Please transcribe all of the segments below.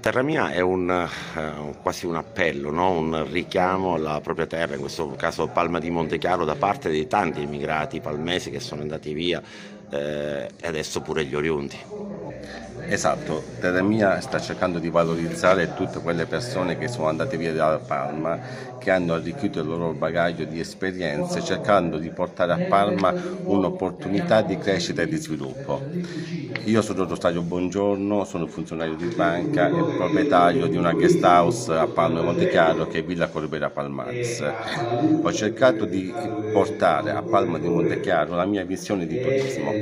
Terra mia è quasi un appello, no? Un richiamo alla propria terra, in questo caso Palma di Montechiaro, da parte di tanti immigrati palmesi che sono andati via e adesso pure gli oriundi. Esatto, Terra Mia sta cercando di valorizzare tutte quelle persone che sono andate via da Palma, che hanno arricchito il loro bagaglio di esperienze, cercando di portare a Palma un'opportunità di crescita e di sviluppo. Io sono Rosario Buongiorno, sono funzionario di banca e proprietario di una guest house a Palma e Montechiaro che è Villa Corbera Palmaris. Ho cercato di portare a Palma di Montechiaro la mia visione di turismo,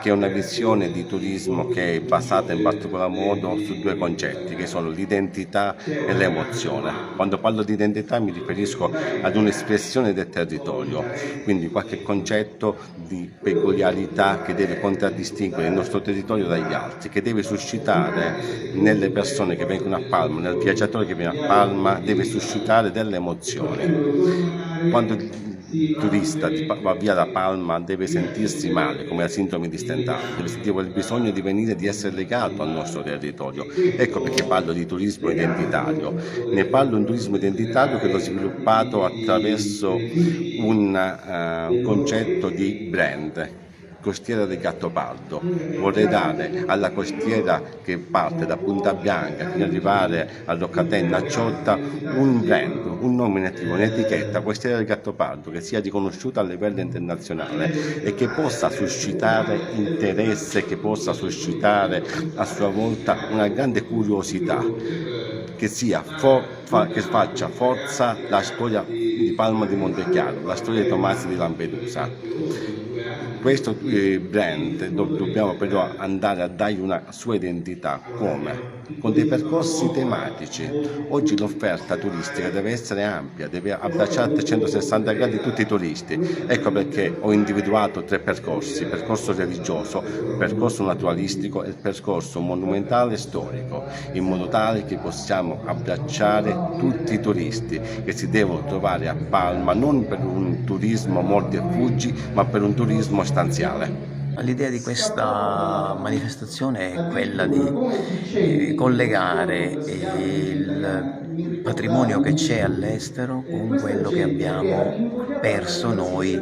che è una visione di turismo che è basata in particolar modo su due concetti, che sono l'identità e l'emozione. Quando parlo di identità mi riferisco ad un'espressione del territorio, quindi qualche concetto di peculiarità che deve contraddistinguere il nostro territorio dagli altri, che deve suscitare nelle persone che vengono a Palma, nel viaggiatore che viene a Palma, deve suscitare delle emozioni. Quando il turista va via da Palma deve sentirsi male, come la sindrome di Stendhal, deve sentire il bisogno di venire, di essere legato al nostro territorio. Ecco perché parlo di turismo identitario. Ne parlo di un turismo identitario che l'ho sviluppato attraverso un concetto di brand. Costiera del Gattopardo. Vorrei dare alla costiera che parte da Punta Bianca fino ad arrivare a Roccatenna, a Ciotta, un brand, un nominativo, un'etichetta, Costiera del Gattopardo, che sia riconosciuta a livello internazionale e che possa suscitare interesse, che possa suscitare a sua volta una grande curiosità, che faccia forza la storia di Palma di Montechiaro, la storia di Tomasi di Lampedusa. Questo brand dobbiamo però andare a dargli una sua identità. Come? Con dei percorsi tematici. Oggi l'offerta turistica deve essere ampia, deve abbracciare a 360 gradi tutti i turisti. Ecco perché ho individuato tre percorsi: il percorso religioso, il percorso naturalistico e il percorso monumentale e storico, in modo tale che possiamo abbracciare tutti i turisti che si devono trovare a Palma non per un turismo mordi e fuggi, ma per un turismo stanziale. L'idea di questa manifestazione è quella di collegare il patrimonio che c'è all'estero con quello che abbiamo perso noi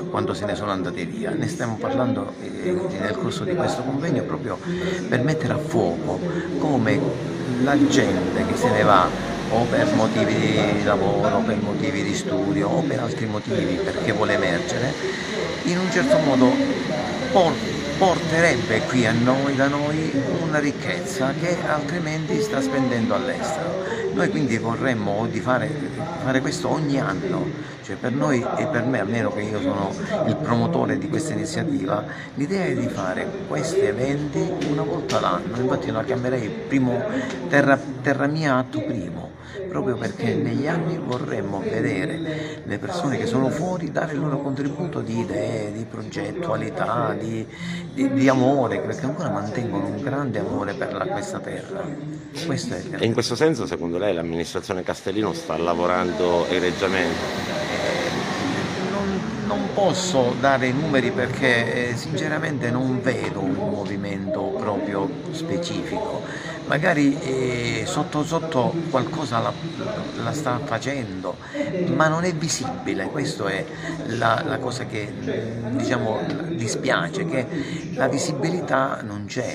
quando se ne sono andati via. Ne stiamo parlando nel corso di questo convegno proprio per mettere a fuoco come la gente che se ne va o per motivi di lavoro, per motivi di studio o per altri motivi perché vuole emergere, in un certo modo porterebbe qui da noi una ricchezza che altrimenti sta spendendo all'estero. Noi quindi vorremmo fare questo ogni anno, cioè per noi e per me, almeno che io sono il promotore di questa iniziativa, l'idea è di fare questi eventi una volta l'anno. Infatti la chiamerei Terra Mia Atto Primo, proprio perché negli anni vorremmo vedere le persone che sono fuori dare il loro contributo di idee, di progettualità, di amore, perché ancora mantengono un grande amore per questa terra. Questo è il E in grande. questo senso, secondo lei, l'amministrazione Castellino sta lavorando egregiamente? Non posso dare i numeri perché sinceramente non vedo un movimento proprio specifico. Magari sotto sotto qualcosa la sta facendo, ma non è visibile. Questa è la cosa che diciamo dispiace, che la visibilità non c'è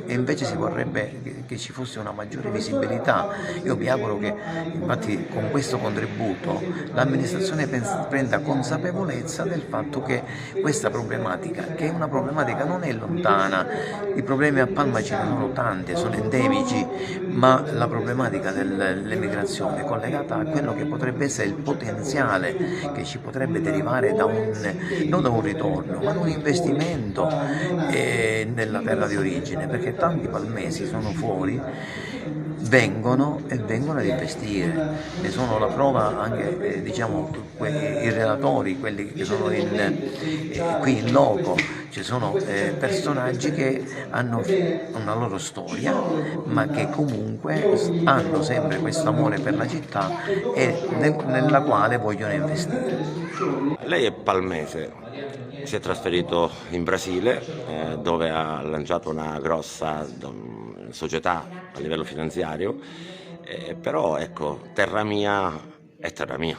e invece si vorrebbe che ci fosse una maggiore visibilità. Io mi auguro che infatti con questo contributo l'amministrazione prenda consapevolezza del fatto che questa problematica, che è una problematica non è lontana, i problemi a Palma ce ne sono tanti, sono endemici, ma la problematica dell'emigrazione è collegata a quello che potrebbe essere il potenziale che ci potrebbe derivare non da un ritorno, ma da un investimento nella terra di origine, perché tanti palmesi sono fuori, vengono ad investire. Ne sono la prova anche diciamo, i relatori, quelli che sono qui in loco. Ci sono personaggi che hanno una loro storia, ma che comunque hanno sempre questo amore per la città e nella quale vogliono investire. Lei è palmese, si è trasferito in Brasile, dove ha lanciato una grossa società a livello finanziario, però ecco, terra mia è terra mia.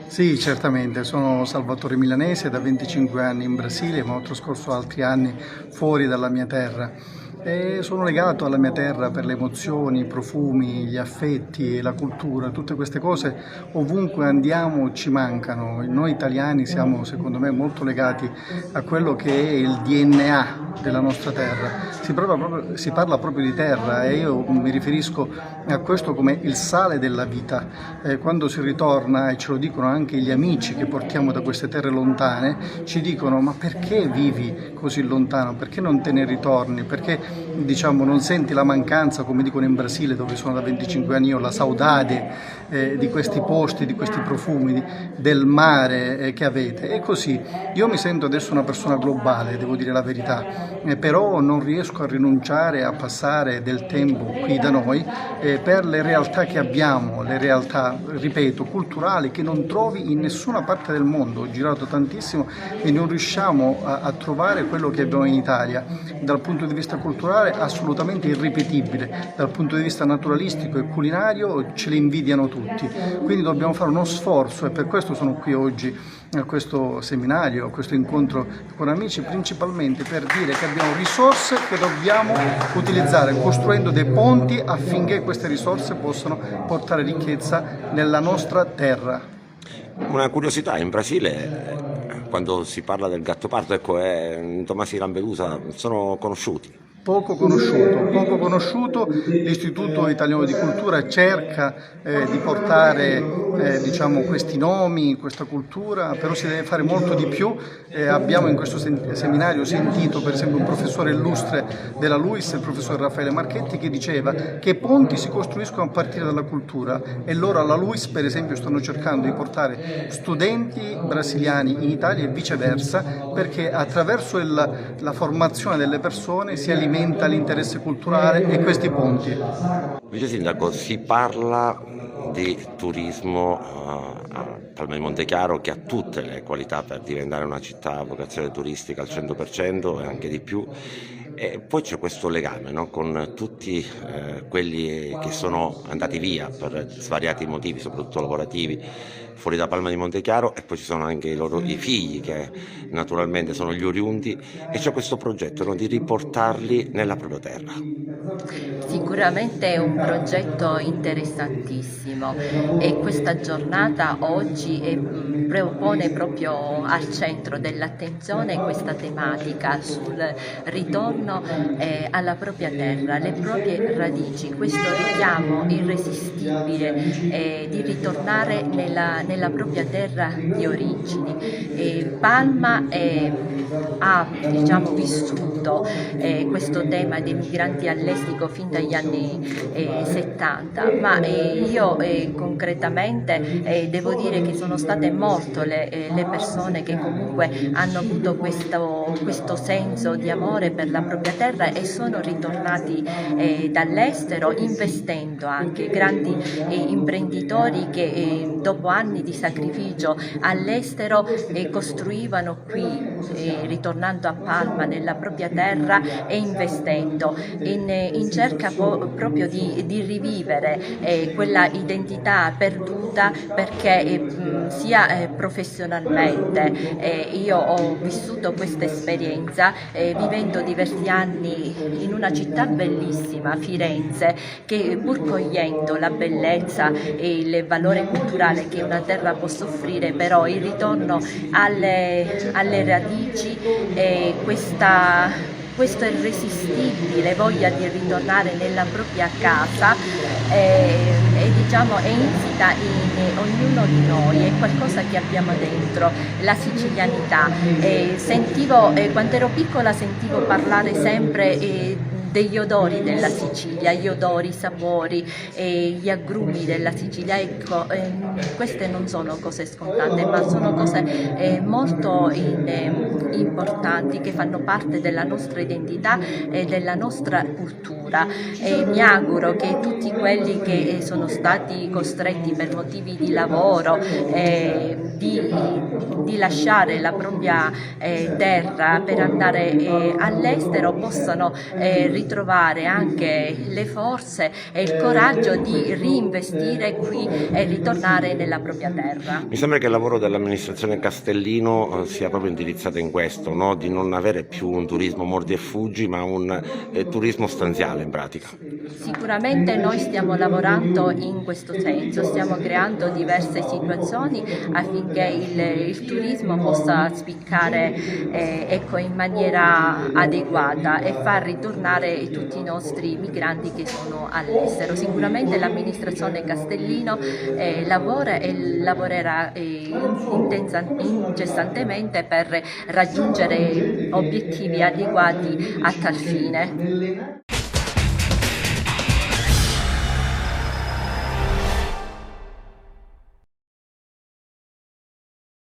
Sì, certamente, sono Salvatore Milanese, da 25 anni in Brasile, ma ho trascorso altri anni fuori dalla mia terra. E sono legato alla mia terra per le emozioni, i profumi, gli affetti, la cultura, tutte queste cose ovunque andiamo ci mancano. Noi italiani siamo, secondo me, molto legati a quello che è il DNA della nostra terra. Si parla proprio di terra e io mi riferisco a questo come il sale della vita. Quando si ritorna, e ce lo dicono anche gli amici che portiamo da queste terre lontane, ci dicono: ma perché vivi così lontano? Perché non te ne ritorni? Perché non senti la mancanza, come dicono in Brasile dove sono da 25 anni io, la saudade di questi posti, di questi profumi, del mare che avete. E così io mi sento adesso una persona globale, devo dire la verità, però non riesco a rinunciare a passare del tempo qui da noi per le realtà che abbiamo, le realtà, ripeto, culturali che non trovi in nessuna parte del mondo. Ho girato tantissimo e non riusciamo a trovare quello che abbiamo in Italia dal punto di vista culturale, assolutamente irripetibile, dal punto di vista naturalistico e culinario ce li invidiano tutti, quindi dobbiamo fare uno sforzo e per questo sono qui oggi a questo seminario, a questo incontro con amici, principalmente per dire che abbiamo risorse che dobbiamo utilizzare, costruendo dei ponti affinché queste risorse possano portare ricchezza nella nostra terra. Una curiosità, in Brasile quando si parla del Gattopardo, ecco, Tomasi di Lampedusa sono conosciuti. Poco conosciuto, l'Istituto Italiano di Cultura cerca di portare questi nomi, questa cultura, però si deve fare molto di più. Abbiamo in questo seminario sentito per esempio un professore illustre della LUISS, il professor Raffaele Marchetti, che diceva che ponti si costruiscono a partire dalla cultura e loro alla LUISS per esempio stanno cercando di portare studenti brasiliani in Italia e viceversa, perché attraverso la formazione delle persone si alimenta l'interesse culturale e questi ponti. Vice Sindaco, si parla di turismo a Palma di Montechiaro che ha tutte le qualità per diventare una città a vocazione turistica al 100% e anche di più. E poi c'è questo legame, no, con tutti quelli che sono andati via per svariati motivi, soprattutto lavorativi, fuori da Palma di Montechiaro, e poi ci sono anche i figli che naturalmente sono gli oriundi, e c'è questo progetto, no, di riportarli nella propria terra. Sicuramente è un progetto interessantissimo e questa giornata oggi pone proprio al centro dell'attenzione questa tematica sul ritorno alla propria terra, alle proprie radici, questo richiamo irresistibile di ritornare nella propria terra di origini. Palma ha vissuto questo tema dei migranti all'estero fin dagli anni 70, ma io concretamente devo dire che sono state molto le persone che comunque hanno avuto questo senso di amore per la propria terra e sono ritornati dall'estero, investendo anche grandi imprenditori che dopo anni di sacrificio all'estero costruivano qui, ritornando a Palma nella propria terra e investendo in cerca proprio di rivivere quella identità perduta, perché sia professionalmente io ho vissuto questa esperienza vivendo diversi anni in una città bellissima, Firenze, che pur cogliendo la bellezza e il valore culturale che una terra può soffrire, però il ritorno alle radici e questa irresistibile voglia di ritornare nella propria casa è insita in ognuno di noi, è qualcosa che abbiamo dentro, la sicilianità. Quando ero piccola sentivo parlare sempre degli odori della Sicilia, gli odori, i sapori, gli agrumi della Sicilia. Ecco, queste non sono cose scontate, ma sono cose molto importanti che fanno parte della nostra identità e della nostra cultura. Mi auguro che tutti quelli che sono stati costretti per motivi di lavoro, di lasciare la propria terra per andare all'estero possano ritrovare anche le forze e il coraggio di reinvestire qui e ritornare nella propria terra. Mi sembra che il lavoro dell'amministrazione Castellino sia proprio indirizzato in questo, no? Di non avere più un turismo mordi e fuggi, ma un turismo stanziale in pratica. Sicuramente noi stiamo lavorando in questo senso, stiamo creando diverse situazioni affinché il turismo possa spiccare in maniera adeguata e far ritornare tutti i nostri migranti che sono all'estero. Sicuramente l'amministrazione Castellino lavora e lavorerà incessantemente per raggiungere obiettivi adeguati a tal fine.